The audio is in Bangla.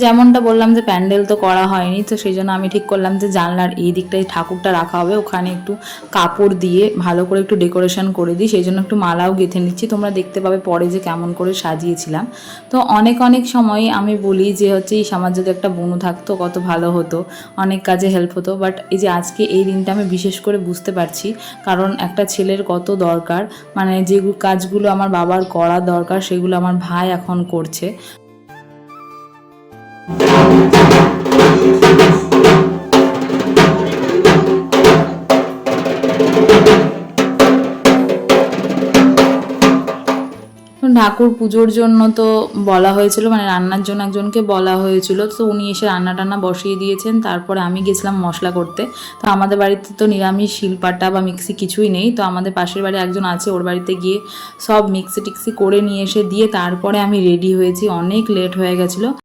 যেমনটা বললাম যে প্যান্ডেল তো করা হয়নি, তো সেই জন্য আমি ঠিক করলাম যে জানলার এই দিকটায় ঠাকুরটা রাখা হবে, ওখানে একটু কাপড় দিয়ে ভালো করে একটু ডেকোরেশন করে দিই। সেই জন্য একটু মালাও গেঁথে নিচ্ছি, তোমরা দেখতে পাবে পরে যে কেমন করে সাজিয়েছিলাম। তো অনেক অনেক সময় আমি বলি যে হচ্ছে এই সমাজ যদি একটা বোনও থাকতো কত ভালো হতো, অনেক কাজে হেল্প হতো। বাট এই যে আজকে এই দিনটা আমি বিশেষ করে বুঝতে পারছি, কারণ একটা ছেলের কত দরকার, মানে যে কাজগুলো আমার বাবার করা দরকার সেগুলো আমার ভাই এখন করছে। ঠাকুর পুজোর জন্য তো বলা হয়েছিল, মানে রান্নার জন্য একজনকে বলা হয়েছিল, তো উনি এসে রান্না টান্না বসিয়ে দিয়েছেন। তারপরে আমি গেছিলাম মশলা করতে। তো আমাদের বাড়িতে তো নিরামিষ শিলপাটা বা মিক্সি কিছুই নেই, তো আমাদের পাশের বাড়ি একজন আছে, ওর বাড়িতে গিয়ে সব মিক্সি টিক্সি করে নিয়ে এসে দিয়ে তারপরে আমি রেডি হয়েছি। অনেক লেট হয়ে গেছিলো।